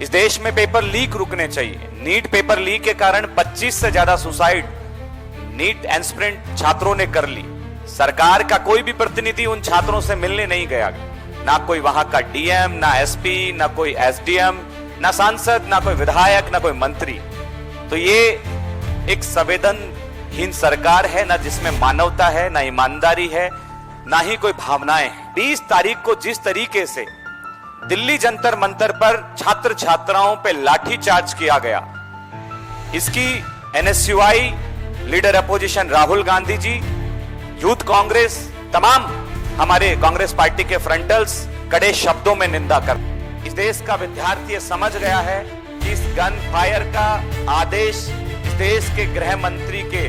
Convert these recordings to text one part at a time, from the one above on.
इस देश में पेपर लीक रुकने चाहिए। नीट पेपर लीक के कारण 25 से ज्यादा सुसाइड नीट एस्पिरेंट छात्रों ने कर ली। सरकार का कोई भी प्रतिनिधि उन छात्रों से मिलने नहीं गया, ना कोई वहां का डीएम, ना एसपी, ना कोई एसडीएम, ना सांसद, ना कोई विधायक, ना कोई मंत्री। तो ये एक संवेदनहीन सरकार है, ना जिसमें मानवता है, ना ईमानदारी है, ना ही कोई भावनाएं हैं। 20 तारीख को जिस तरीके से दिल्ली जंतर मंतर पर छात्र छात्राओं पे लाठीचार्ज किया गया, इसकी NSUI, leader opposition Rahul Gandhi ji, youth Congress, तमाम हमारे कांग्रेस पार्टी के फ्रंटल्स कड़े शब्दों में निंदा कर। इस देश का विद्यार्थी समझ गया है कि इस गन फायर का आदेश इस देश के गृह मंत्री के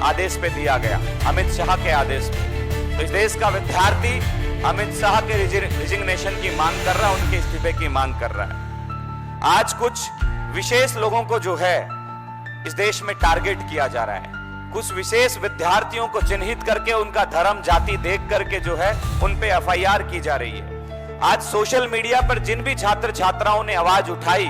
आदेश पे दिया गया, अमित शाह के आदेश पे। तो इस देश का विद्यार्थी अमित शाह के रिजिग्नेशन की मांग कर रहा है, उनके इस्तीफे की मांग कर रहा है। आज कुछ विशेष लोगों को जो है इस देश में टारगेट किया जा रहा है। कुछ विशेष विद्यार्थियों को चिन्हित करके उनका धर्म जाति देख करके जो है उन पे एफआईआर की जा रही है। आज सोशल मीडिया पर जिन भी छात्र छात्राओं ने आवाज उठाई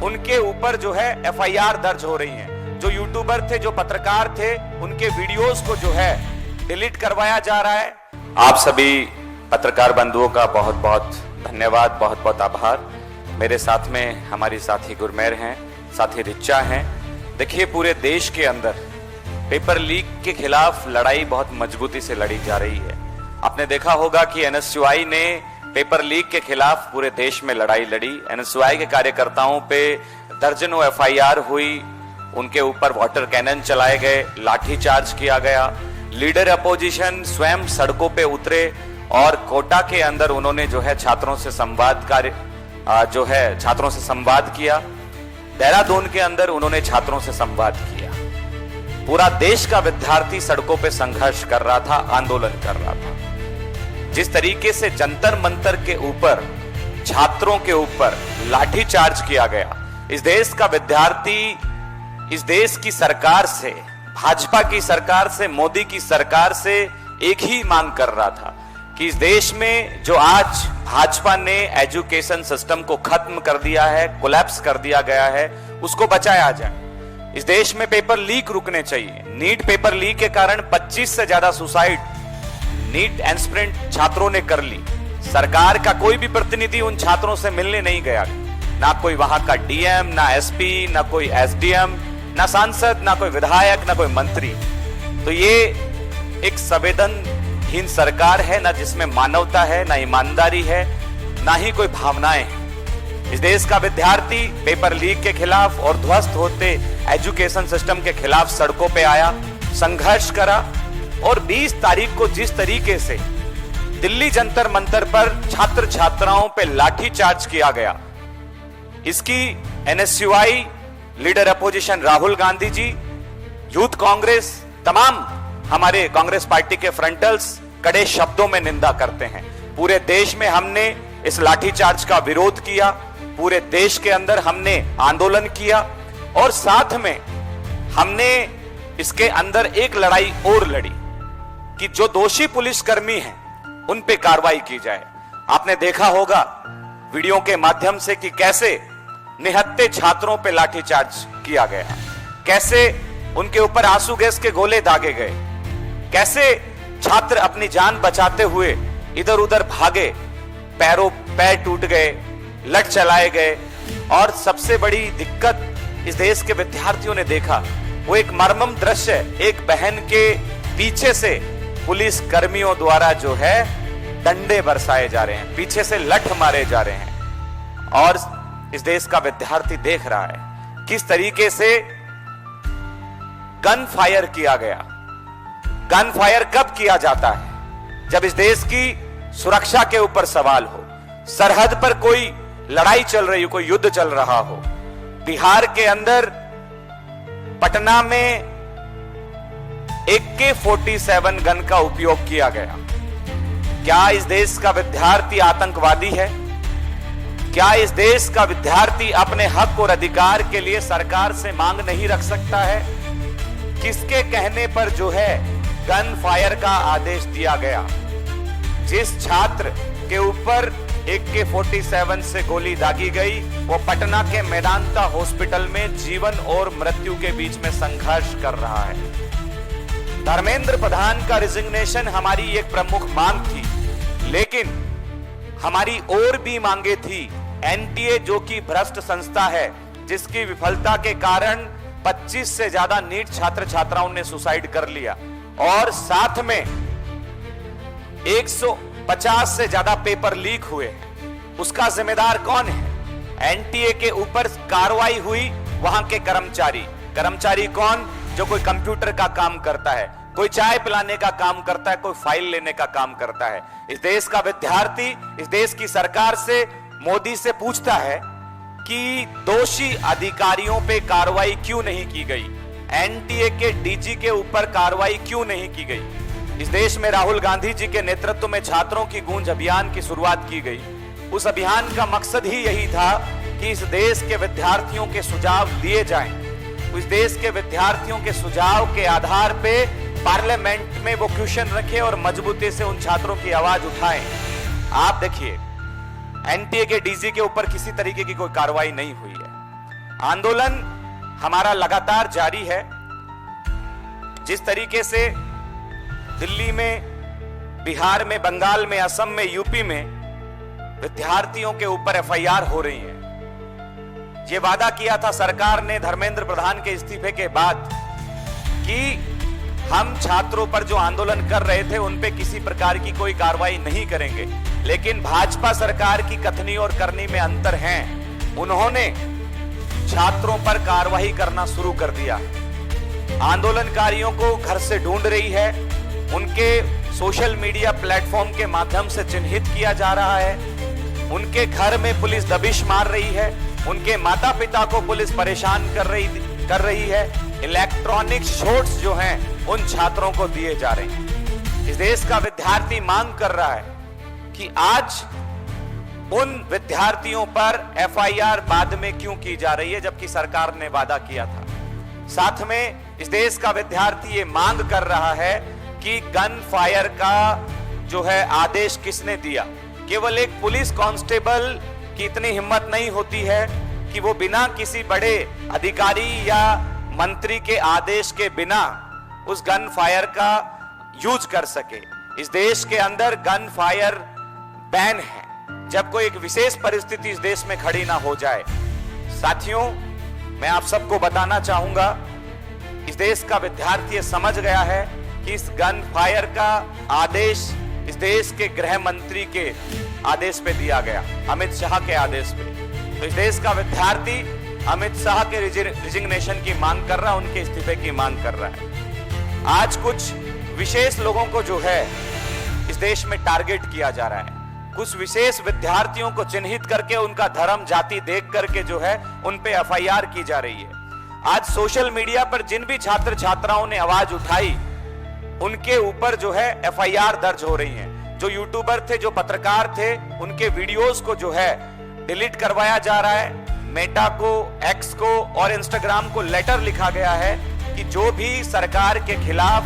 उनके ऊपर जो है एफआईआर दर्ज हो रही है। जो यूट्यूबर थे, जो पत्रकार थे, उनके वीडियोस को जो है डिलीट करवाया जा रहा है। आप सभी पत्रकार बंधुओं का बहुत बहुत धन्यवाद, बहुत बहुत आभार। मेरे साथ में हमारी साथी गुरमेर हैं, साथी रिचा हैं। देखिए, पूरे देश के अंदर पेपर लीक के खिलाफ लड़ाई बहुत मजबूती से लड़ी जा रही है। आपने देखा होगा कि एनएसयूआई ने पेपर लीक के खिलाफ पूरे देश में लड़ाई लड़ी। एनएसयूआई के कार्यकर्ताओं पे दर्जनों एफआईआर हुई, उनके ऊपर वाटर कैनन चलाए गए, लाठीचार्ज किया गया। लीडर अपोजिशन स्वयं सड़कों पे उतरे और कोटा के अंदर उन्होंने जो है छात्रों से संवाद किया। देहरादून के अंदर उन्होंने छात्रों से संवाद किया। पूरा देश का विद्यार्थी सड़कों पे संघर्ष कर रहा था, आंदोलन कर रहा था। जिस तरीके से जंतर मंतर के ऊपर छात्रों के ऊपर लाठीचार्ज किया गया, इस देश का विद्यार्थी इस देश की सरकार से, भाजपा की सरकार से, मोदी की सरकार से एक ही मांग कर रहा था कि इस देश में जो आज भाजपा ने एजुकेशन सिस्टम को खत्म कर दिया है, कोलैप्स कर दिया गया है, उसको बचाया जाए। इस देश में पेपर लीक रुकने चाहिए। नीट पेपर लीक के कारण 25 से ज्यादा सुसाइड नीट एस्पिरेंट छात्रों ने कर ली। सरकार का कोई भी प्रतिनिधि उन छात्रों से मिलने नहीं गया, ना कोई वहां का डीएम, ना एसपी, ना कोई एसडीएम, ना सांसद, ना कोई विधायक, ना कोई मंत्री। तो ये एक संवेदनहीन सरकार है, ना जिसमें मानवता है, ना ईमानदारी है, ना ही कोई भावनाएं हैं। इस देश का विद्यार्थी पेपर लीक के खिलाफ और ध्वस्त होते एजुकेशन सिस्टम के खिलाफ सड़कों पे आया, संघर्ष करा। और 20 तारीख को जिस तरीके से दिल्ली जंतर मंतर पर छात्र छात्राओं पे लाठीचार्ज किया गया, इसकी NSUI, leader opposition Rahul Gandhi ji, youth Congress, तमाम हमारे कांग्रेस पार्टी के फ्रंटल्स कड़े शब्दों में निंदा करते हैं। पूरे देश में हमने इस लाठीचार्ज का विरोध किया, पूरे देश के अंदर हमने आंदोलन किया और साथ में हमने इसके अंदर एक लड़ाई और लड़ी कि जो दोषी पुलिसकर्मी हैं उन पे कार्रवाई की जाए। आपने देखा होगा वीडियो के माध्यम से कि कैसे निहत्थे छात्रों पे लाठीचार्ज किया गया, कैसे उनके ऊपर आंसू गैस के गोले दागे गए, कैसे छात्र अपनी जान बचाते हुए इधर उधर भागे, पैर टूट गए, लट चलाए गए। और सबसे बड़ी दिक्कत इस देश के विद्यार्थियों ने देखा वो एक मर्मम दृश्य, एक बहन के पीछे से पुलिस कर्मियों द्वारा जो है डंडे बरसाए जा रहे हैं, पीछे से लठ मारे जा रहे हैं। और इस देश का विद्यार्थी देख रहा है किस तरीके से गन फायर किया गया। गन फायर कब किया जाता है? जब इस देश की सुरक्षा के ऊपर सवाल हो, सरहद पर कोई लड़ाई चल रही हो, कोई युद्ध चल रहा हो। बिहार के अंदर पटना में AK-47 गन का उपयोग किया गया। क्या इस देश का विद्यार्थी आतंकवादी है? क्या इस देश का विद्यार्थी अपने हक और अधिकार के लिए सरकार से मांग नहीं रख सकता है? किसके कहने पर जो है गन फायर का आदेश दिया गया? जिस छात्र के ऊपर AK-47 से गोली दागी गई। वो पटना के मेदांता हॉस्पिटल में जीवन और मृत्यु के बीच में संघर्ष कर रहा है। धर्मेंद्र प्रधान का रिजिग्नेशन हमारी एक प्रमुख मांग थी, लेकिन हमारी और भी मांगे थी। एनटीए जो कि भ्रष्ट संस्था है, जिसकी विफलता के कारण 25 से ज्यादा नीट छात्र छात्राओं ने सुसाइड कर लिया और साथ में 150 से ज्यादा पेपर लीक हुए, उसका जिम्मेदार कौन है? एनटीए के ऊपर कार्रवाई हुई वहां के कर्मचारी कौन? जो कोई कंप्यूटर का काम करता है, कोई चाय पिलाने का काम करता है, कोई फाइल लेने का काम करता है। इस देश का विद्यार्थी इस देश की सरकार से, मोदी से पूछता है कि दोषी अधिकारियों पे कार्रवाई क्यों नहीं की गई? एनटीए के डीजी के ऊपर कार्रवाई क्यों नहीं की गई? इस देश में राहुल गांधी जी के नेतृत्व में छात्रों की गूंज अभियान की शुरुआत की गई। उस अभियान का मकसद ही यही था कि इस देश के विद्यार्थियों के सुझाव लिए जाएं। इस देश के विद्यार्थियों के सुझाव के आधार पे पार्लियामेंट में वो क्वेश्चन रखे और मजबूती से उन छात्रों की आवाज उठाएं। आप देखिए, एनटीए के डीजी के ऊपर किसी तरीके की कोई कार्रवाई नहीं हुई है। आंदोलन हमारा लगातार जारी है। जिस तरीके से दिल्ली में, बिहार में, बंगाल में, असम में, यूपी में विद्यार्थियों के ऊपर एफआईआर हो रही है। यह वादा किया था सरकार ने धर्मेंद्र प्रधान के इस्तीफे के बाद कि हम छात्रों पर जो आंदोलन कर रहे थे उन पे किसी प्रकार की कोई कार्रवाई नहीं करेंगे, लेकिन भाजपा सरकार की कथनी और करनी में अंतर है। उन्होंने छात्रों पर कार्रवाई करना शुरू कर दिया। आंदोलनकारियों को घर से ढूंढ रही है, उनके सोशल मीडिया प्लेटफॉर्म के माध्यम से चिन्हित किया जा रहा है, उनके घर में पुलिस दबिश मार रही है, उनके माता पिता को पुलिस परेशान कर रही है। इलेक्ट्रॉनिक शॉट्स जो हैं उन छात्रों को दिए जा रहे हैं। इस देश का विद्यार्थी मांग कर रहा है कि आज उन विद्यार्थियों पर एफआईआर बाद में क्यों की जा रही है, जबकि सरकार ने वादा किया था। साथ में इस देश का विद्यार्थी ये मांग कर रहा है कि गन फायर का जो है आदेश किसने दिया। केवल एक पुलिस कांस्टेबल की इतनी हिम्मत नहीं होती है कि वो बिना किसी बड़े अधिकारी या मंत्री के आदेश के बिना उस गन फायर का यूज कर सके। इस देश के अंदर गन फायर बैन है जब कोई एक विशेष परिस्थिति इस देश में खड़ी ना हो जाए। साथियों, मैं आप सबको बताना चाहूंगा, इस देश का विद्यार्थी समझ गया है कि इस गन फायर का आदेश इस देश के गृह मंत्री के आदेश पे दिया गया, अमित शाह के आदेश पे। तो इस देश का विद्यार्थी अमित शाह के रिजिग्नेशन की मांग कर रहा है, उनके इस्तीफे की मांग कर रहा है। आज कुछ विशेष लोगों को जो है इस देश में टारगेट किया जा रहा है। कुछ विशेष विद्यार्थियों को चिन्हित करके उनका धर्म, जाति देख करके जो है उन पे एफआईआर की जा रही है। आज सोशल मीडिया पर जिन भी छात्र छात्राओं ने आवाज उठाई उनके ऊपर जो है एफआईआर दर्ज हो रही है। जो यूट्यूबर थे, जो पत्रकार थे, उनके वीडियोस को जो है डिलीट करवाया जा रहा है। मेटा को, एक्स को और इंस्टाग्राम को लेटर लिखा गया है कि जो भी सरकार के खिलाफ,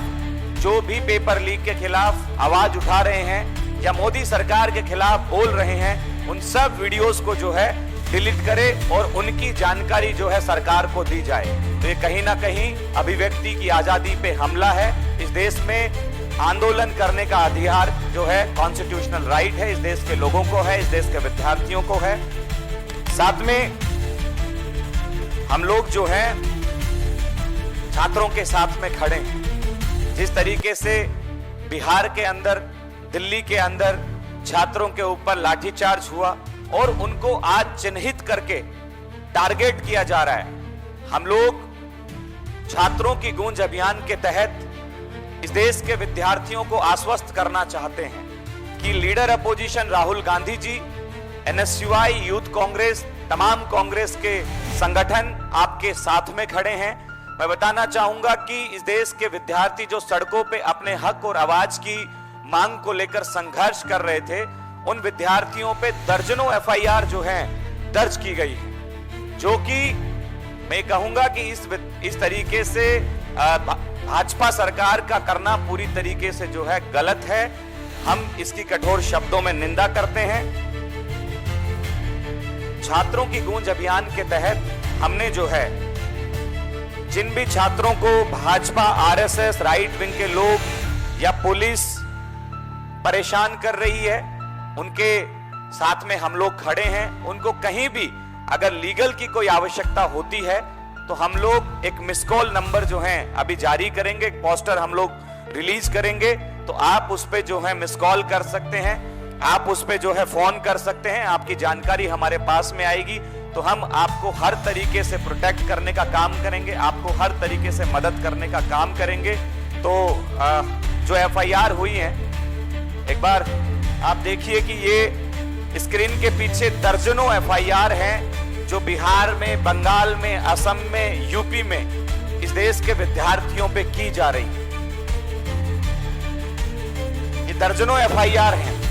जो भी पेपर लीक के खिलाफ आवाज उठा रहे हैं या मोदी सरकार के खिलाफ बोल रहे हैं, उन सब वीडियोस को जो है डिलीट करे और उनकी जानकारी जो है सरकार को दी जाए। तो ये कहीं ना कहीं अभिव्यक्ति की आजादी पे हमला है। इस देश में आंदोलन करने का अधिकार जो है कॉन्स्टिट्यूशनल राइट है, इस देश के लोगों को है, इस देश के विद्यार्थियों को है। साथ में हम लोग जो है छात्रों के साथ में खड़े हैं। जिस तरीके से बिहार के अंदर, दिल्ली के अंदर छात्रों के ऊपर लाठीचार्ज हुआ और उनको आज चिन्हित करके टारगेट किया जा रहा है। हम लोग छात्रों की गूंज अभियान के तहत इस देश के विद्यार्थियों को आश्वस्त करना चाहते हैं कि लीडर अपोजिशन राहुल गांधी जी, एनएसयूआई, यूथ कांग्रेस, तमाम कांग्रेस के संगठन आपके साथ में खड़े हैं। मैं बताना चाहूंगा कि इस देश के विद्यार्थी जो सड़कों पे अपने हक और आवाज की मांग को लेकर संघर्ष कर रहे थे, उन विद्यार्थियों पे दर्जनों एफआईआर जो हैं दर्ज की गई है, जो कि मैं कहूंगा कि इस तरीके से भाजपा सरकार का करना पूरी तरीके से जो है गलत है। हम इसकी कठोर शब्दों में निंदा करते हैं। छात्रों की गूंज अभियान के तहत हमने जो है जिन भी छात्रों को भाजपा, आरएसएस, राइट विंग के लोग या पुलिस परेशान कर रही है, उनके साथ में हम लोग खड़े हैं। उनको कहीं भी अगर लीगल की कोई आवश्यकता होती है तो हम लोग एक मिस कॉल नंबर जो है अभी जारी करेंगे, एक पोस्टर हम लोग रिलीज करेंगे, तो आप उस पे जो है मिस कॉल कर सकते हैं, आप उस पे जो है फोन कर सकते हैं, आपकी जानकारी हमारे पास में आएगी, तो हम आपको हर तरीके से प्रोटेक्ट करने का काम करेंगे, आपको हर तरीके से मदद करने का काम करेंगे। तो जो एफआईआर हुई है, एक बार आप देखिए कि ये स्क्रीन के पीछे दर्जनों एफआईआर हैं जो बिहार में, बंगाल में, असम में, यूपी में इस देश के विद्यार्थियों पे की जा रही है। ये दर्जनों एफआईआर हैं,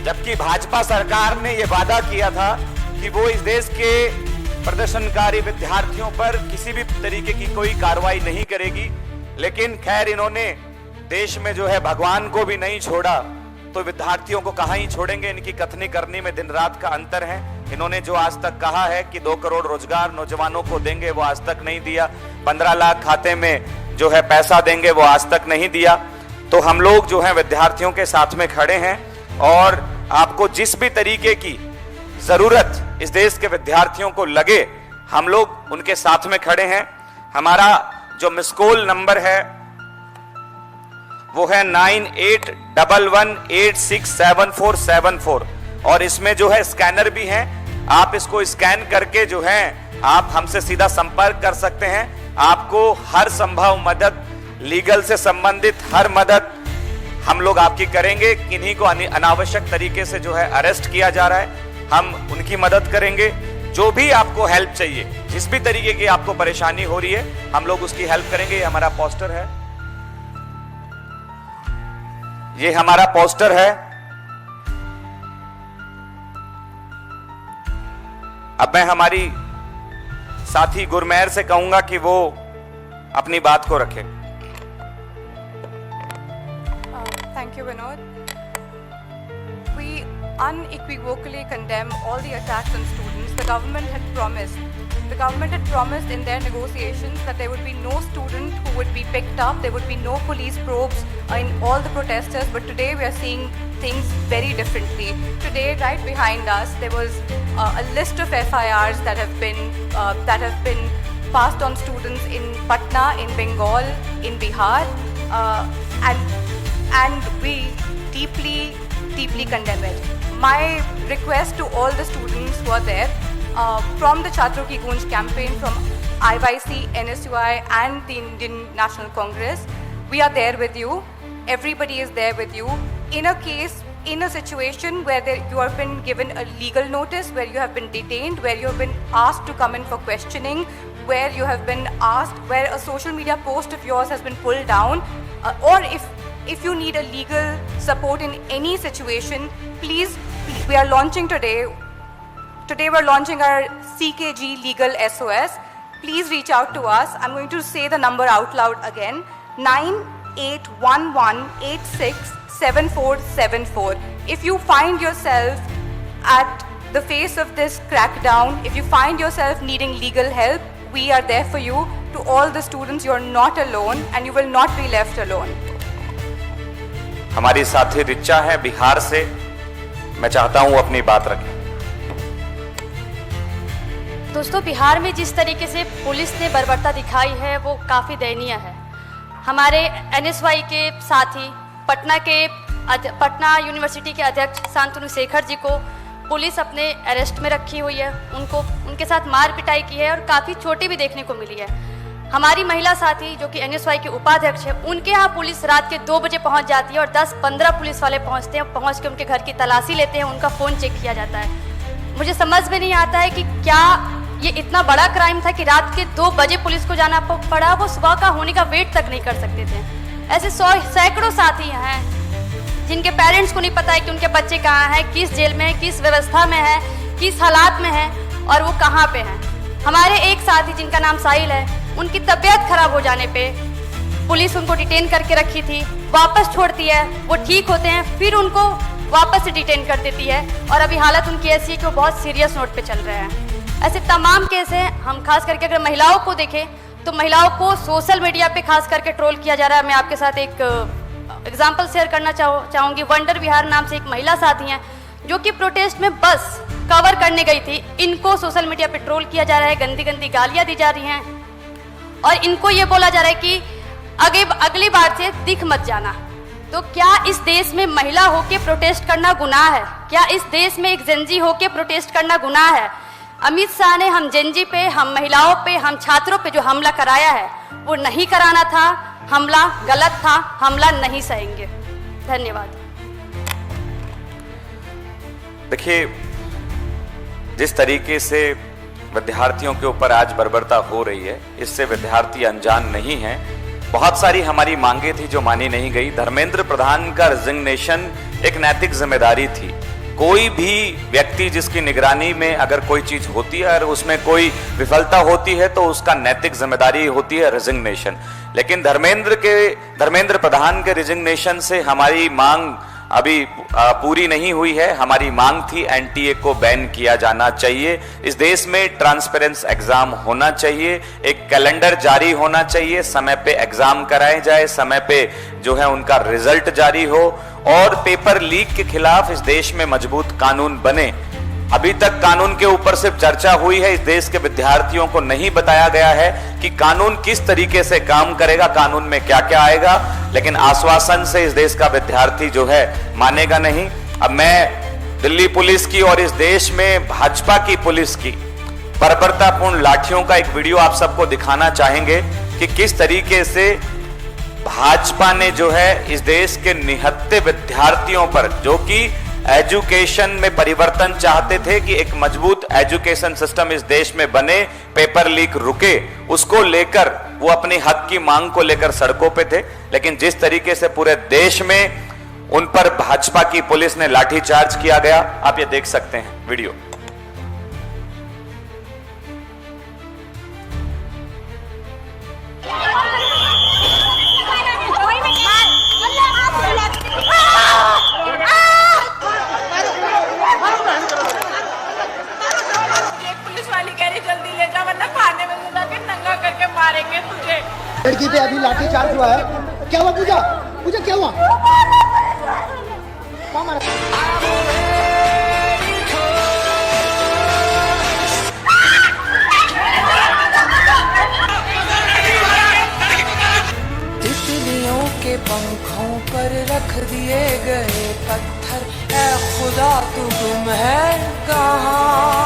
जबकि भाजपा सरकार ने यह वादा किया था कि वो इस देश के प्रदर्शनकारी विद्यार्थियों पर किसी भी तरीके की कोई कार्रवाई नहीं करेगी। लेकिन खैर, इन्होंने देश में जो है भगवान को भी नहीं छोड़ा, तो विद्यार्थियों को कहां ही छोड़ेंगे। इनकी कथनी करनी में दिन रात का अंतर है। इन्होंने जो आज तक कहा है कि 2 करोड़ रोजगार नौजवानों को देंगे, वो आज तक नहीं दिया। 15 लाख खाते में जो है पैसा देंगे, वो आज तक नहीं दिया। तो हम लोग जो है विद्यार्थियों के साथ में खड़े हैं और आपको जिस भी तरीके की जरूरत इस देश के विद्यार्थियों को लगे, हम लोग उनके साथ में खड़े हैं। हमारा जो मिस कॉल नंबर है वो है 9811867474 और इसमें जो है स्कैनर भी है। आप इसको स्कैन करके जो है आप हमसे सीधा संपर्क कर सकते हैं। आपको हर संभव मदद, लीगल से संबंधित हर मदद हम लोग आपकी करेंगे। किन्हीं को अनावश्यक तरीके से जो है अरेस्ट किया जा रहा है, हम उनकी मदद करेंगे। जो भी आपको हेल्प चाहिए, जिस भी तरीके की आपको परेशानी हो रही है, हम लोग उसकी हेल्प करेंगे। ये हमारा पोस्टर है, ये हमारा पोस्टर है। अब मैं हमारी साथी गुरमेहर से कहूंगा कि वो अपनी बात को रखे। Thank you, Vinod. We unequivocally condemn all the attacks on students. The government had promised in their negotiations that there would be no student who would be picked up, there would be no police probes in all the protesters, but today we are seeing things very differently. Today, right behind us, there was a list of FIRs that have been passed on students in Patna, in Bengal, in Bihar, and we deeply condemn it. My request to all the students who are there, from the Chhatron Ki Goonj campaign, from IYC, NSUI and the Indian National Congress, we are there with you. Everybody is there with you. In a situation where you have been given a legal notice, where you have been detained, where you have been asked to come in for questioning, where you have been asked, where a social media post of yours has been pulled down, or if you need a legal support in any situation, please, we are launching today we're launching our CKG Legal SOS. Please reach out to us. I'm going to say the number out loud again, 9811867474. If you find yourself at the face of this crackdown, if you find yourself needing legal help, we are there for you. To all the students, you're not alone and you will not be left alone. हमारी साथी रिचा है बिहार से, मैं चाहता हूं अपनी बात रखें। दोस्तों, बिहार में जिस तरीके से पुलिस ने बर्बरता दिखाई है वो काफ़ी दयनीय है। हमारे NSY के साथी, पटना यूनिवर्सिटी के अध्यक्ष शांतनु शेखर जी को पुलिस अपने अरेस्ट में रखी हुई है। उनके साथ मार पिटाई की है और काफ़ी चोटें भी देखने को मिली है। हमारी महिला साथी जो कि NSY के उपाध्यक्ष है, उनके यहाँ पुलिस रात के 2 बजे पहुँच जाती है और 10-15 पुलिस वाले पहुँचते हैं। पहुँच के उनके घर की तलाशी लेते हैं, उनका फ़ोन चेक किया जाता है। मुझे समझ में नहीं आता है कि क्या ये इतना बड़ा क्राइम था कि रात के 2 बजे पुलिस को जाना पड़ा। वो सुबह का होने का वेट तक नहीं कर सकते थे। ऐसे सैकड़ों साथी हैं जिनके पेरेंट्स को नहीं पता है कि उनके बच्चे कहाँ हैं, किस जेल में है, किस व्यवस्था में है, किस हालात में है और वो कहाँ पे हैं। हमारे एक साथी जिनका नाम साहिल है, उनकी तबीयत खराब हो जाने पे पुलिस उनको डिटेन करके रखी थी, वापस छोड़ती है, वो ठीक होते हैं, फिर उनको वापस से डिटेन कर देती है और अभी हालत उनकी ऐसी है कि वो बहुत सीरियस नोट पे चल रहे हैं। ऐसे तमाम केस हैं। हम खास करके अगर महिलाओं को देखें तो महिलाओं को सोशल मीडिया पे खास करके ट्रोल किया जा रहा है। मैं आपके साथ एक एग्जाम्पल शेयर करना चाहूँगी। वंडर विहार नाम से एक महिला साथी हैं जो कि प्रोटेस्ट में बस कवर करने गई थी। इनको सोशल मीडिया पे ट्रोल किया जा रहा है, गंदी गंदी गालियाँ दी जा रही हैं और इनको ये बोला जा रहा है कि अगली बार से दिख मत जाना। तो क्या इस देश में महिला होके प्रोटेस्ट करना गुनाह है? क्या इस देश में एक जेनजी होके प्रोटेस्ट करना गुनाह है? अमित शाह ने हम जेनजी पे, हम महिलाओं पे, हम छात्रों पे जो हमला कराया है वो नहीं कराना था। हमला गलत था, हमला नहीं सहेंगे। धन्यवाद। देखिए, जिस तरीके से विद्यार्थियों के ऊपर आज बर्बरता हो रही है, इससे विद्यार्थी अनजान नहीं है। बहुत सारी हमारी मांगे थी जो मानी नहीं गई। धर्मेंद्र प्रधान का रिजिग्नेशन एक नैतिक जिम्मेदारी थी। कोई भी व्यक्ति जिसकी निगरानी में अगर कोई चीज होती है और उसमें कोई विफलता होती है तो उसका नैतिक जिम्मेदारी होती है रिजिग्नेशन। लेकिन धर्मेंद्र प्रधान के रिजिग्नेशन से हमारी मांग अभी पूरी नहीं हुई है। हमारी मांग थी एनटीए को बैन किया जाना चाहिए। इस देश में ट्रांसपेरेंस एग्जाम होना चाहिए, एक कैलेंडर जारी होना चाहिए, समय पे एग्जाम कराए जाए, समय पे जो है उनका रिजल्ट जारी हो और पेपर लीक के खिलाफ इस देश में मजबूत कानून बने। अभी तक कानून के ऊपर सिर्फ चर्चा हुई है। इस देश के विद्यार्थियों को नहीं बताया गया है कि कानून किस तरीके से काम करेगा, कानून में क्या क्या आएगा। लेकिन आश्वासन से इस देश का विद्यार्थी जो है मानेगा नहीं। अब मैं दिल्ली पुलिस की और इस देश में भाजपा की पुलिस की बर्बरतापूर्ण लाठियों का एक वीडियो आप सबको दिखाना चाहेंगे कि किस तरीके से भाजपा ने जो है इस देश के निहत्थे विद्यार्थियों पर, जो कि एजुकेशन में परिवर्तन चाहते थे कि एक मजबूत एजुकेशन सिस्टम इस देश में बने, पेपर लीक रुके, उसको लेकर वो अपने हक की मांग को लेकर सड़कों पे थे। लेकिन जिस तरीके से पूरे देश में उन पर भाजपा की पुलिस ने लाठीचार्ज किया गया, आप ये देख सकते हैं वीडियो। लड़की पे अभी लाठी चार्ज हुआ है। क्या हुआ पूजा? पूजा क्या हुआ? तितलियों के पंखों पर रख दिए गए पत्थर, ऐ खुदा तू गुम है कहाँ?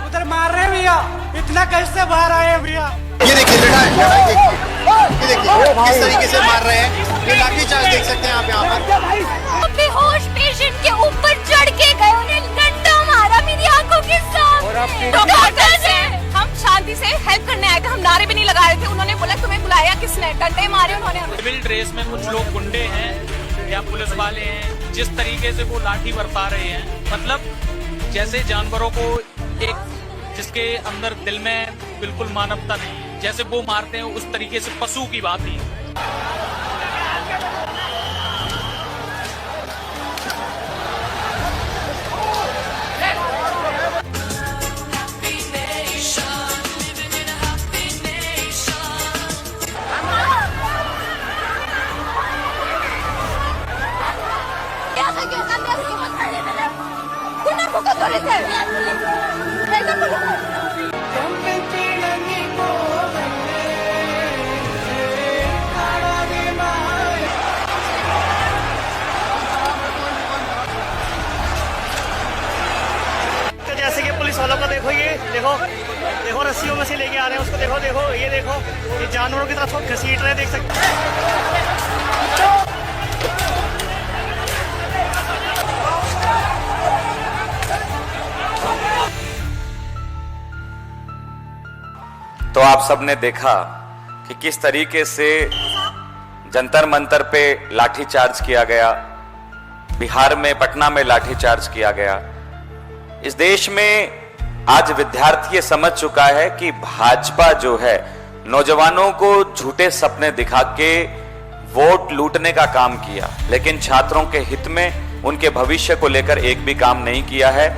उधर मार रहे हैं भैया, इतना कैसे बाहर आए हैं भैया? ये देखिए लड़ाई देखिए, ये देखिए किस तरीके से मार रहे हैं। ये लाठीचार्ज देख सकते हैं आप यहाँ पर। बेहोश पेशेंट के ऊपर चढ़ के गए, उन्हें डंडा मारा मेरी आंखों के सामने। डॉक्टर से हम शांति से हेल्प करने आए थे, हम नारे भी नहीं लगा रहे थे। उन्होंने बोला तुम्हें बुलाया किसने? डंडे मारे उन्होंने। सिविल ड्रेस में कुछ लोग गुंडे हैं या पुलिस वाले हैं, जिस तरीके से वो लाठी बरपा रहे हैं, मतलब जैसे जानवरों को, एक जिसके अंदर दिल में बिल्कुल मानवता नहीं, जैसे वो मारते हैं उस तरीके से पशु की बात ही। जैसे कि पुलिस वालों का देखो, ये देखो रस्सियों में से लेके आ रहे हैं उसको। देखो ये जानवरों की तरफ घसीट रहे, देख सकते हैं। तो आप सबने देखा कि किस तरीके से जंतर मंतर पे लाठीचार्ज किया गया, बिहार में पटना में लाठीचार्ज किया गया। इस देश में आज विद्यार्थी ये समझ चुका है कि भाजपा जो है नौजवानों को झूठे सपने दिखा के वोट लूटने का काम किया, लेकिन छात्रों के हित में उनके भविष्य को लेकर एक भी काम नहीं किया है।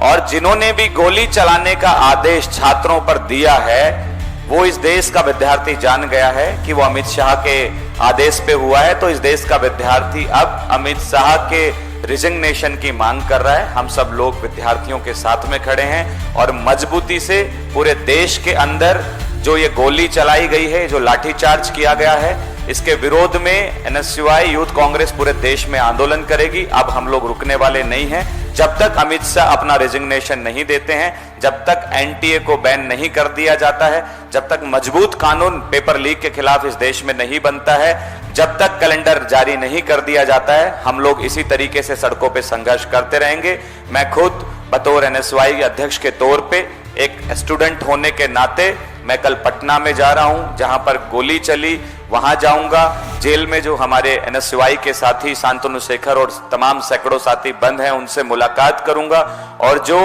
और जिन्होंने भी गोली चलाने का आदेश छात्रों पर दिया है, वो इस देश का विद्यार्थी जान गया है कि वो अमित शाह के आदेश पे हुआ है। तो इस देश का विद्यार्थी अब अमित शाह के रिजिग्नेशन की मांग कर रहा है। हम सब लोग विद्यार्थियों के साथ में खड़े हैं और मजबूती से पूरे देश के अंदर जो ये गोली चलाई गई है, जो लाठीचार्ज किया गया है, इसके विरोध में एनएसयूआई यूथ कांग्रेस पूरे देश में आंदोलन करेगी। अब हम लोग रुकने वाले नहीं हैं जब तक अमित शाह अपना रेजिग्नेशन नहीं देते हैं, जब तक एनटीए को बैन नहीं कर दिया जाता है, जब तक मजबूत कानून पेपर लीक के खिलाफ इस देश में नहीं बनता है, जब तक कैलेंडर जारी नहीं कर दिया जाता है, हम लोग इसी तरीके से सड़कों पे संघर्ष करते रहेंगे। मैं खुद बतौर एनएसयूआई अध्यक्ष के तौर पे एक स्टूडेंट होने के नाते मैं कल पटना में जा रहा हूं, जहां पर गोली चली, वहां जाऊंगा। जेल में जो हमारे एनएसयूआई के साथी शांतनु शेखर और तमाम सैकड़ों साथी बंद हैं, उनसे मुलाकात करूंगा। और जो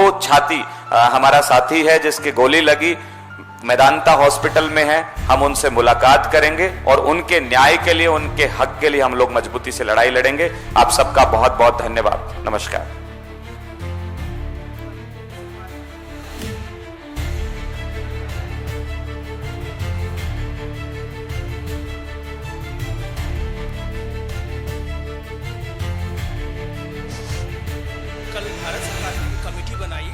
हमारा साथी है जिसकी गोली लगी मेदांता हॉस्पिटल में है, हम उनसे मुलाकात करेंगे और उनके न्याय के लिए, उनके हक के लिए हम लोग मजबूती से लड़ाई लड़ेंगे। आप सबका बहुत बहुत धन्यवाद। नमस्कार। कल भारत सरकार ने कमेटी बनाई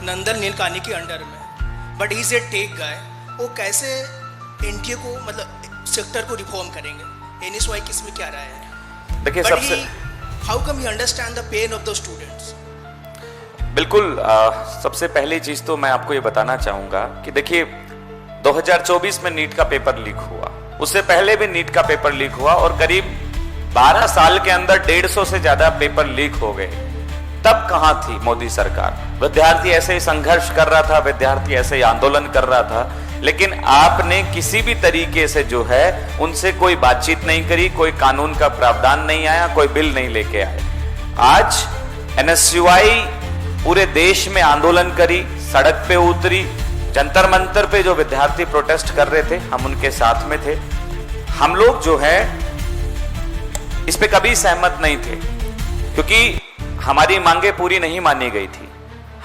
नंदन नीलकानी के अंडर में, बट इज ए टेक गाय। वो कैसे एनटीए को मतलब सेक्टर को रिफॉर्म करेंगे? एनएसयूआई किस में क्या राय है? देखिए, सबसे how come you understand the pain of the students? बिल्कुल, सबसे पहली चीज तो मैं आपको ये बताना चाहूंगा कि देखिए 2024 में नीट का पेपर लीक हुआ, उससे पहले भी नीट का पेपर लीक हुआ और करीब 12 साल के अंदर 150 से ज्यादा पेपर लीक हो गए। तब कहां थी मोदी सरकार? विद्यार्थी ऐसे ही संघर्ष कर रहा था, विद्यार्थी ऐसे ही आंदोलन कर रहा था, लेकिन आपने किसी भी तरीके से जो है उनसे कोई बातचीत नहीं करी, कोई कानून का प्रावधान नहीं आया, कोई बिल नहीं लेके आए। आज एनएसयूआई पूरे देश में आंदोलन करी, सड़क पे उतरी, जंतर मंतर पे जो विद्यार्थी प्रोटेस्ट कर रहे थे हम उनके साथ में थे। हम लोग जो है इस पे कभी सहमत नहीं थे, क्योंकि हमारी मांगे पूरी नहीं मानी गई थी।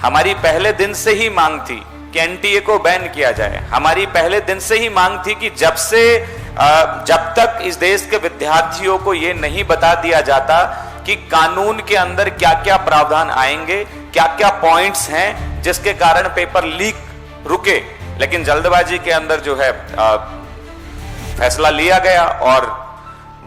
हमारी पहले दिन से ही मांग थी कि एनटीए को बैन किया जाए। हमारी पहले दिन से ही मांग थी कि जब तक इस देश के विद्यार्थियों को यह नहीं बता दिया जाता कि कानून के अंदर क्या क्या प्रावधान आएंगे, क्या क्या पॉइंट्स हैं जिसके कारण पेपर लीक रुके, लेकिन जल्दबाजी के अंदर जो है फैसला लिया गया और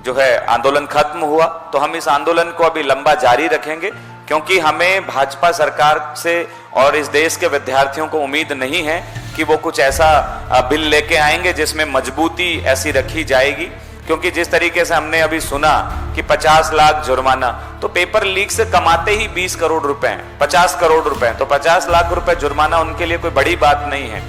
जो है आंदोलन खत्म हुआ। तो हम इस आंदोलन को अभी लंबा जारी रखेंगे, क्योंकि हमें भाजपा सरकार से और इस देश के विद्यार्थियों को उम्मीद नहीं है कि वो कुछ ऐसा बिल लेके आएंगे जिसमें मजबूती ऐसी रखी जाएगी। क्योंकि जिस तरीके से हमने अभी सुना कि 50 लाख जुर्माना, तो पेपर लीक से कमाते ही 20 करोड़ रुपए हैं, 50 करोड़ रुपए, तो 50 लाख रुपए जुर्माना उनके लिए कोई बड़ी बात नहीं है।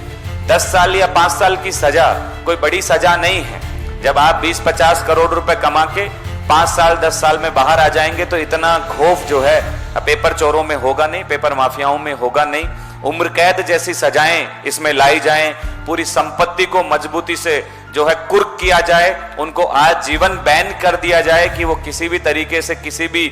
10 साल या 5 साल की सजा कोई बड़ी सजा नहीं है। जब आप 20-50 करोड़ रुपए कमा के 5 साल 10 साल में बाहर आ जाएंगे तो इतना खौफ जो है पेपर चोरों में होगा नहीं, पेपर माफियाओं में होगा नहीं। उम्र कैद जैसी सजाएं इसमें लाई जाएं, पूरी संपत्ति को मजबूती से जो है कुर्क किया जाए, उनको आज जीवन बैन कर दिया जाए कि वो किसी भी तरीके से किसी भी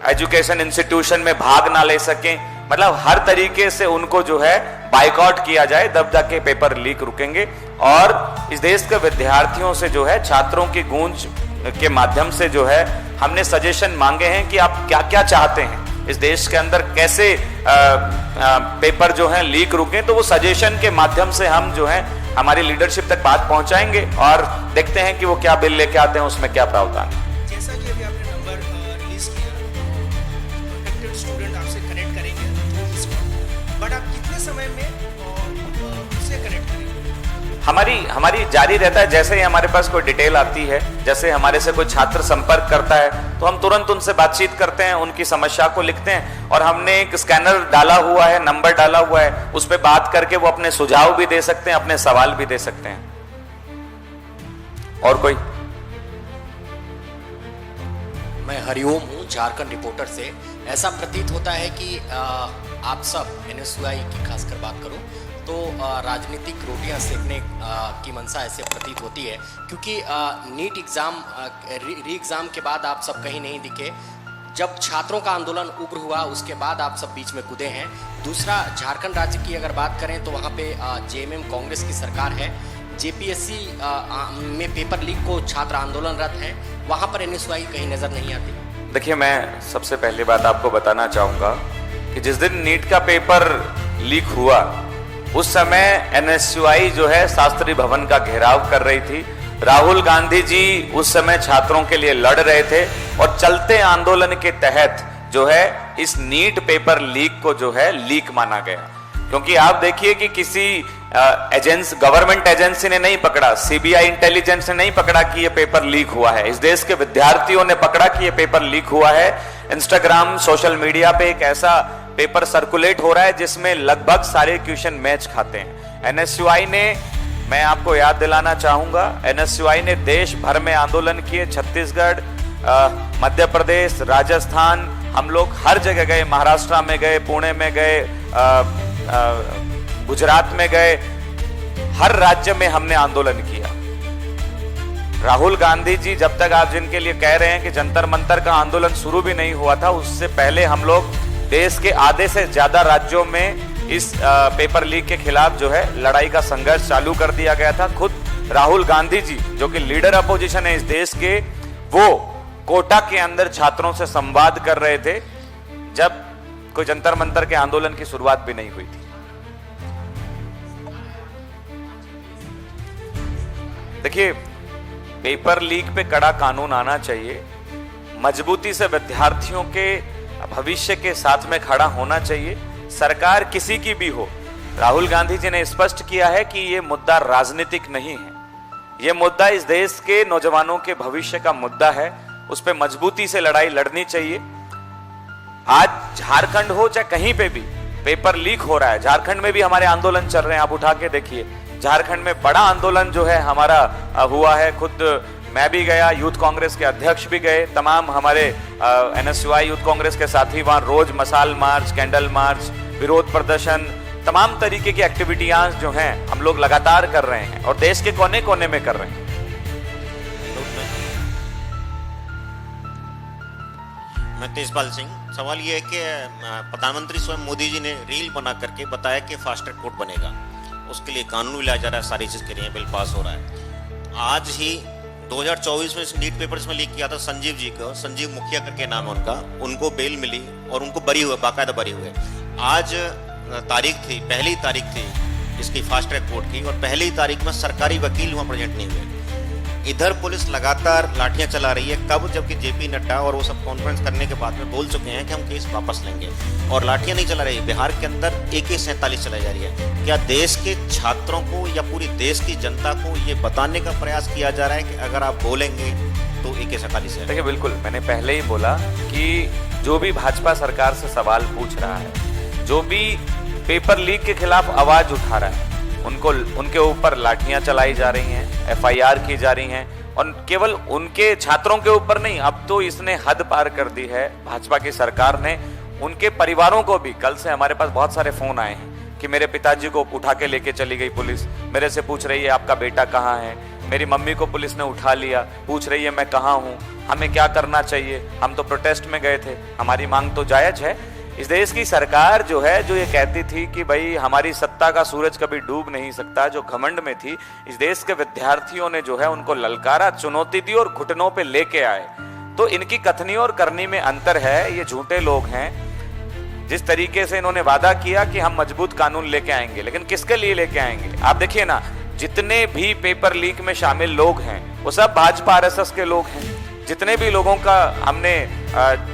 एजुकेशन इंस्टीट्यूशन में भाग ना ले सकें। मतलब हर तरीके से उनको जो है बाइकआउट किया जाए, तब जाके पेपर लीक रुकेंगे। और इस देश के विद्यार्थियों से जो है, छात्रों की गूंज के माध्यम से जो है हमने सजेशन मांगे हैं कि आप क्या क्या चाहते हैं इस देश के अंदर, कैसे पेपर जो है लीक रुके। तो वो सजेशन के माध्यम से हम जो है हमारी लीडरशिप तक बात पहुंचाएंगे और देखते हैं कि वो क्या बिल लेके आते हैं, उसमें क्या प्रावधान है। जैसा कि अभी आपने नंबर रिलीज किया, प्रोटेक्टेड स्टूडेंट आपसे कनेक्ट करेंगे, बट आप कितने समय में उससे कनेक्ट करेंगे? हमारी जारी रहता है। जैसे ही हमारे पास कोई डिटेल आती है, जैसे हमारे से कोई छात्र संपर्क करता है, तो हम तुरंत उनसे बातचीत करते हैं, उनकी समस्या को लिखते हैं और हमने एक स्कैनर डाला हुआ है, नंबर डाला हुआ है, उस पर बात करके वो अपने सुझाव भी दे सकते हैं, अपने सवाल भी दे सकते हैं। और कोई? मैं हरिओम हूँ, झारखंड रिपोर्टर से। ऐसा प्रतीत होता है कि आप सब NSUI की खासकर बात करूँ तो राजनीतिक रोटियां सेकने की मंशा ऐसे प्रतीत होती है, क्योंकि नीट एग्ज़ाम री एग्ज़ाम के बाद आप सब कहीं नहीं दिखे। जब छात्रों का आंदोलन उग्र हुआ उसके बाद आप सब बीच में कूदे हैं। दूसरा, झारखंड राज्य की अगर बात करें तो वहाँ पे JMM कांग्रेस की सरकार है। JPSC में पेपर लीक को छात्र आंदोलनरत हैं, वहाँ पर NSUI कहीं नज़र नहीं आती। देखिए, मैं सबसे पहली बात आपको बताना चाहूँगा कि जिस दिन नीट का पेपर लीक हुआ उस समय NSUI जो है शास्त्री भवन का घेराव कर रही थी। राहुल गांधी जी उस समय छात्रों के लिए लड़ रहे थे और चलते आंदोलन के तहत जो है इस नीट पेपर लीक को जो है लीक माना गया। क्योंकि आप देखिए कि किसी गवर्नमेंट एजेंसी ने नहीं पकड़ा, CBI इंटेलिजेंस ने नहीं पकड़ा कि ये पेपर लीक हुआ है। इस देश के विद्यार्थियों ने पकड़ा कि ये पेपर लीक हुआ है। इंस्टाग्राम, सोशल मीडिया पे एक ऐसा पेपर सर्कुलेट हो रहा है जिसमें लगभग सारे क्वेश्चन मैच खाते हैं। NSUI ने, मैं आपको याद दिलाना चाहूंगा, NSUI ने देश भर में आंदोलन किए। छत्तीसगढ़, मध्य प्रदेश, राजस्थान, हम लोग हर जगह गए, महाराष्ट्र में गए, पुणे में गए, गुजरात में गए, हर राज्य में हमने आंदोलन किया। राहुल गांधी जी जब तक आप जिनके लिए कह रहे हैं कि जंतर मंतर का आंदोलन शुरू भी नहीं हुआ था, उससे पहले हम लोग देश के आधे से ज्यादा राज्यों में इस पेपर लीक के खिलाफ जो है लड़ाई का संघर्ष चालू कर दिया गया था। खुद राहुल गांधी जी जो कि लीडर अपोजिशन है इस देश के, वो कोटा के अंदर छात्रों से संवाद कर रहे थे जब कोई जंतर मंतर के आंदोलन की शुरुआत भी नहीं हुई थी। देखिए, पेपर लीक पे कड़ा कानून आना चाहिए, मजबूती से विद्यार्थियों के भविष्य के साथ में खड़ा होना चाहिए, सरकार किसी की भी हो। राहुल गांधी जी ने स्पष्ट किया है कि यह मुद्दा राजनीतिक नहीं है, यह मुद्दा इस देश के नौजवानों के भविष्य का मुद्दा है, उस पर मजबूती से लड़ाई लड़नी चाहिए। आज झारखंड हो चाहे कहीं पे भी पेपर लीक हो रहा है, झारखंड में भी हमारे आंदोलन चल रहे हैं, आप उठा के देखिए। झारखंड में बड़ा आंदोलन जो है हमारा हुआ है, खुद मैं भी गया, यूथ कांग्रेस के अध्यक्ष भी गए, तमाम हमारे NSUI यूथ कांग्रेस के साथी वहां रोज मसाल मार्च, कैंडल मार्च, विरोध प्रदर्शन, तमाम तरीके की एक्टिविटीज जो हैं हम लोग लगातार कर रहे हैं और देश के कोने कोने में कर रहे हैं। मैं तेजपाल सिंह। सवाल ये है कि प्रधानमंत्री स्वयं मोदी जी ने रील बना करके बताया कि फास्ट ट्रैक कोर्ट बनेगा, उसके लिए कानून लाया जा रहा है, सारी चीज़ के लिए बिल पास हो रहा है। आज ही 2024 में इस नीट पेपर्स में लीक किया था संजीव जी को, संजीव मुखिया करके नाम है उनका, उनको बेल मिली और उनको बरी हुए, बाकायदा बरी हुए। आज तारीख थी, पहली तारीख थी इसकी फास्ट ट्रैक कोर्ट की, और पहली तारीख में सरकारी वकील वहाँ प्रेजेंट नहीं हुए। इधर पुलिस लगातार लाठियां चला रही है, कब, जबकि JP नड्डा और वो सब कॉन्फ्रेंस करने के बाद में बोल चुके हैं कि हम केस वापस लेंगे, और लाठियां नहीं चला रही। बिहार के अंदर AK-47 चलाई जा रही है। क्या देश के छात्रों को या पूरी देश की जनता को ये बताने का प्रयास किया जा रहा है कि अगर आप बोलेंगे तो AK-47 है? देखिए, बिल्कुल, मैंने पहले ही बोला कि जो भी भाजपा सरकार से सवाल पूछ रहा है, जो भी पेपर लीक के खिलाफ आवाज उठा रहा है, उनके ऊपर लाठियां चलाई जा रही हैं, FIR की जा रही हैं, और केवल उनके छात्रों के ऊपर नहीं, अब तो इसने हद पार कर दी है भाजपा की सरकार ने। उनके परिवारों को भी, कल से हमारे पास बहुत सारे फोन आए हैं कि मेरे पिताजी को उठा के लेके चली गई पुलिस, मेरे से पूछ रही है आपका बेटा कहाँ है, मेरी मम्मी को पुलिस ने उठा लिया, पूछ रही है मैं कहाँ हूँ, हमें क्या करना चाहिए, हम तो प्रोटेस्ट में गए थे, हमारी मांग तो जायज है। इस देश की सरकार जो है, जो ये कहती थी कि भाई हमारी सत्ता का सूरज कभी डूब नहीं सकता, जो घमंड में थी, इस देश के विद्यार्थियों ने जो है उनको ललकारा, चुनौती दी और घुटनों पे लेके आए। तो इनकी कथनी और करनी में अंतर है, ये झूठे लोग हैं। जिस तरीके से इन्होंने वादा किया कि हम मजबूत कानून लेके आएंगे, लेकिन किसके लिए लेके आएंगे? आप देखिए ना, जितने भी पेपर लीक में शामिल लोग हैं वो सब भाजपा RSS के लोग हैं। जितने भी लोगों का हमने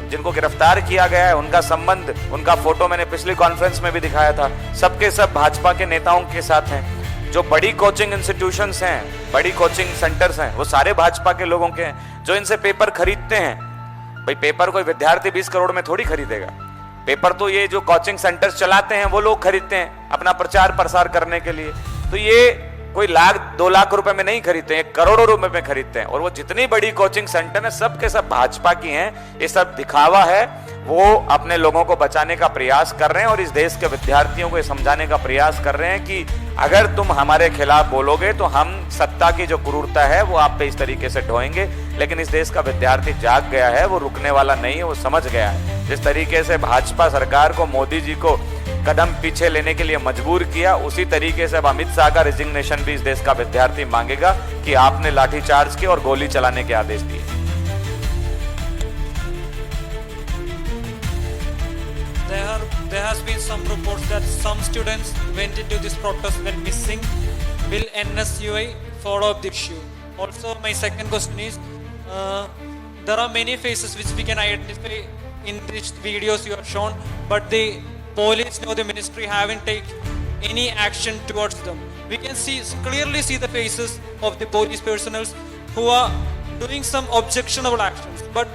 जिनको गिरफ्तार किया गया है, उनका संबंध, उनका फोटो मैंने पिछली कॉन्फ्रेंस में भी दिखाया था, सबके सब भाजपा के नेताओं के साथ हैं। जो बड़ी कोचिंग इंस्टीट्यूशंस हैं, बड़ी कोचिंग सेंटर्स हैं, वो सारे भाजपा के लोगों के हैं जो इनसे पेपर खरीदते हैं। भाई पेपर कोई विद्यार्थी 20 करोड़ में थोड़ी खरीदेगा, पेपर तो ये जो कोचिंग सेंटर्स चलाते हैं वो लोग खरीदते हैं अपना प्रचार प्रसार करने के लिए। तो ये कोई लाख 2 लाख रुपए में नहीं खरीदते हैं, करोड़ों रुपए में खरीदते हैं। और वो जितनी बड़ी कोचिंग सेंटर है सब के सब भाजपा की हैं। ये सब दिखावा है, वो अपने लोगों को बचाने का प्रयास कर रहे हैं और इस देश के विद्यार्थियों को ये समझाने का प्रयास कर रहे हैं कि अगर तुम हमारे खिलाफ बोलोगे तो हम सत्ता की जो क्रूरता है वो आप पे इस तरीके से ढोएंगे। लेकिन इस देश का विद्यार्थी जाग गया है, वो रुकने वाला नहीं है, वो समझ गया है। जिस तरीके से भाजपा सरकार को मोदी जी को कदम पीछे लेने के लिए मजबूर किया, उसी तरीके से अब अमित शाह का रिजिग्नेशन भी इस देश का विद्यार्थी मांगेगा कि आपने लाठीचार्ज किए और गोली चलाने के आदेश दिए। There has been some reports that some students went into this protest when missing. Will NSUI follow up the issue? Also, my second question is, there are many faces which we can identify in these videos you have shown, but the police or the ministry haven't taken any action towards them. We can clearly see the faces of the police personnel who are doing some objectionable actions, but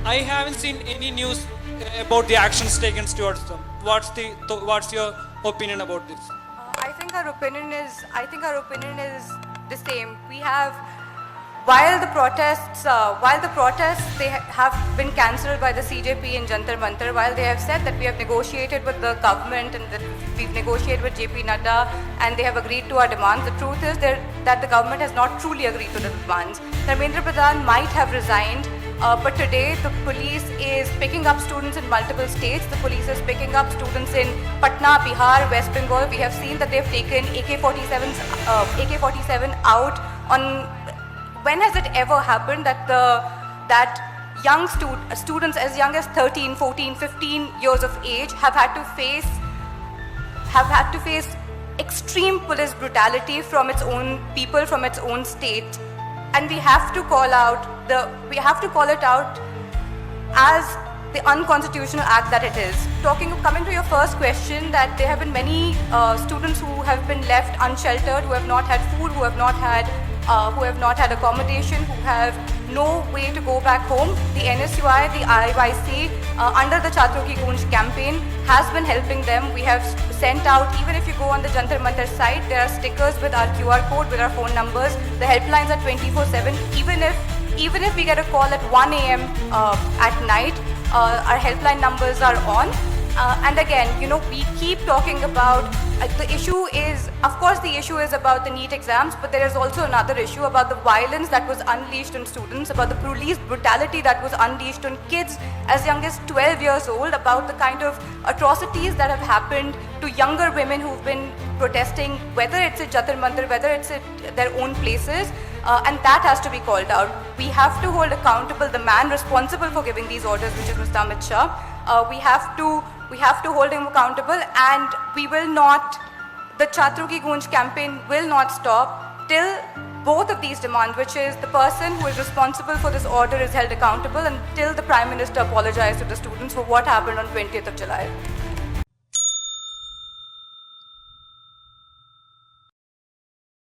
I haven't seen any news about the actions taken towards them. What's your opinion about this? I think our opinion is the same. We have, while the protests they have been cancelled by the CJP in Jantar Mantar, while they have said that we have negotiated with the government and that we've negotiated with JP Nadda and they have agreed to our demands, the truth is that the government has not truly agreed to the demands. Dharmendra Pradhan might have resigned, but today the police is picking up students in multiple states. The police is picking up students in Patna, Bihar, West Bengal. We have seen that they've taken AK-47 out on. When has it ever happened that young students as young as 13, 14, 15 years of age have had to face extreme police brutality from its own people, from its own state? And we have to call it out as the unconstitutional act that it is. Coming to your first question, that there have been many students who have been left unsheltered, who have not had food, who have not had accommodation, who have no way to go back home. The NSUI, the IYC, under the Chhatron Ki Goonj campaign, has been helping them. We have sent out, even if you go on the Jantar Mantar site, there are stickers with our QR code, with our phone numbers. The helplines are 24/7. Even if we get a call at 1 a.m. At night, our helpline numbers are on. And again, we keep talking about the issue is, of course, the issue is about the NEET exams, but there is also another issue about the violence that was unleashed on students, about the police brutality that was unleashed on kids as young as 12 years old, about the kind of atrocities that have happened to younger women who've been protesting, whether it's at Jantar Mantar, whether it's at their own places, and that has to be called out. We have to hold accountable the man responsible for giving these orders, which is Mr. Amit Shah. We have to hold him accountable, and we will not, the Chhatron Ki Goonj campaign will not stop till both of these demands, which is the person who is responsible for this order is held accountable, and till the Prime Minister apologized to the students for what happened on 20th of July.